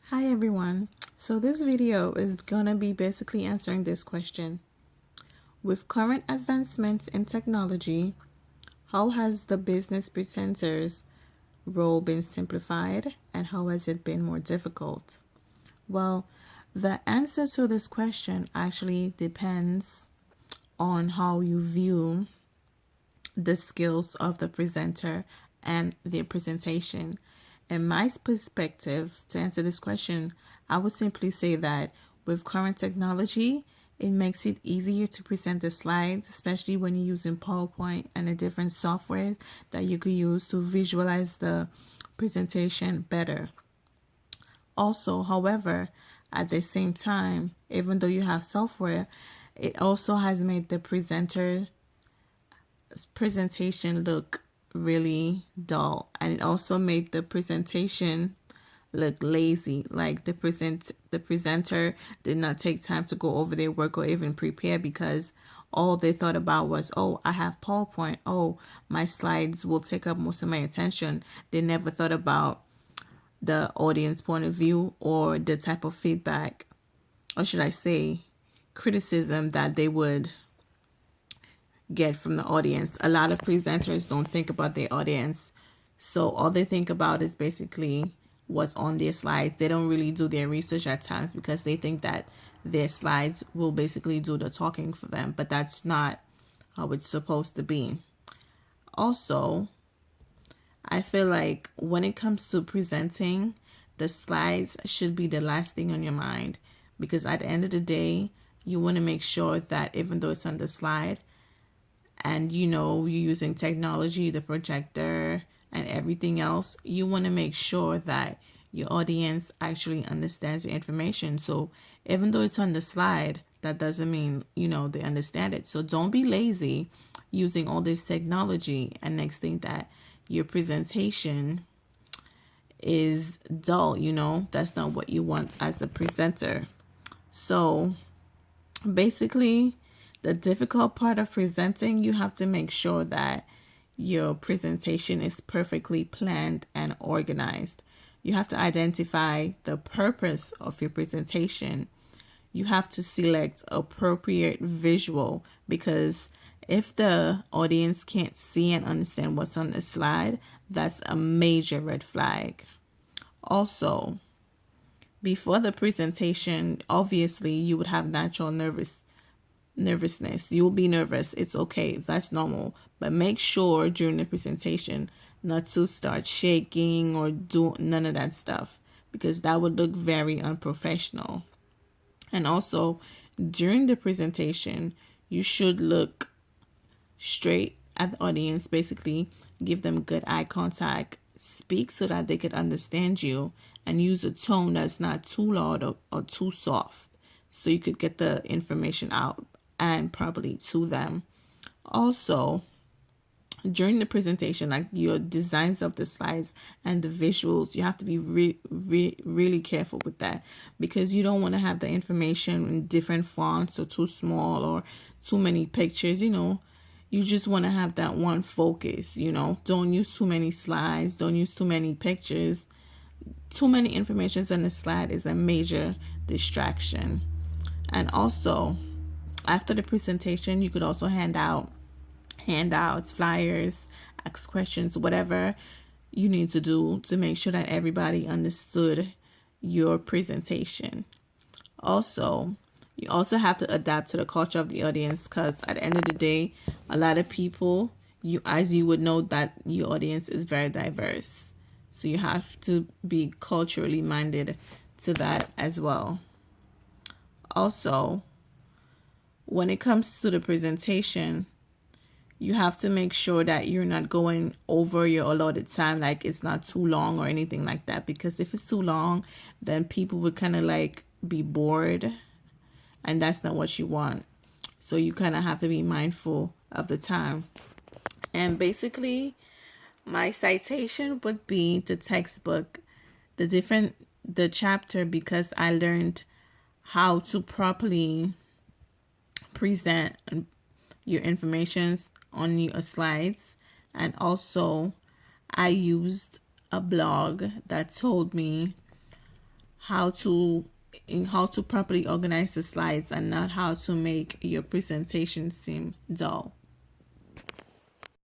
Hi everyone. So this video is gonna be basically answering this question. With current advancements in technology, how has the business presenter's role been simplified and how has it been more difficult? Well, the answer to this question actually depends on how you view the skills of the presenter and their presentation. In my perspective, to answer this question, I would simply say that with current technology, it makes it easier to present the slides, especially when you're using PowerPoint and the different softwares that you could use to visualize the presentation better. Also, however, at the same time, even though you have software, it also has made the presentation look really dull, and it also made the presentation look lazy, like the presenter did not take time to go over their work or even prepare, because all they thought about was, oh, I have PowerPoint, oh, my slides will take up most of my attention. They never thought about the audience point of view or the type of feedback, or should I say criticism, that they would get from the audience. A lot of presenters don't think about their audience. So all they think about is basically what's on their slides. They don't really do their research at times because they think that their slides will basically do the talking for them, but that's not how it's supposed to be. Also, I feel like when it comes to presenting, the slides should be the last thing on your mind, because at the end of the day, you want to make sure that even though it's on the slide, and you're using technology, the projector and everything else, you want to make sure that your audience actually understands the information. So even though it's on the slide, that doesn't mean they understand it. So don't be lazy using all this technology and next thing that your presentation is dull. That's not what you want as a presenter. So basically, the difficult part of presenting, you have to make sure that your presentation is perfectly planned and organized. You have to identify the purpose of your presentation. You have to select appropriate visual, because if the audience can't see and understand what's on the slide, that's a major red flag. Also, before the presentation, obviously you would have natural nervousness. You'll be nervous. It's okay. That's normal. But make sure during the presentation not to start shaking or do none of that stuff, because that would look very unprofessional. And also, during the presentation, you should look straight at the audience, basically give them good eye contact, speak so that they could understand you, and use a tone that's not too loud or too soft, so you could get the information out and probably to them. Also, during the presentation, like your designs of the slides and the visuals, you have to be really careful with that, because you don't want to have the information in different fonts or too small or too many pictures. You just want to have that one focus. Don't use too many slides, don't use too many pictures. Too many informations on the slide is a major distraction. And also, after the presentation, you could also hand out handouts, flyers, ask questions, whatever you need to do to make sure that everybody understood your presentation. Also, you also have to adapt to the culture of the audience, because at the end of the day, a lot of people, as you would know, that your audience is very diverse. So you have to be culturally minded to that as well. Also, when it comes to the presentation, you have to make sure that you're not going over your allotted time, like it's not too long or anything like that, because if it's too long, then people would kind of like be bored, and that's not what you want. So you kind of have to be mindful of the time. And basically, my citation would be the textbook, the chapter, because I learned how to properly present your information on your slides. And also, I used a blog that told me how to how to properly organize the slides and not how to make your presentation seem dull.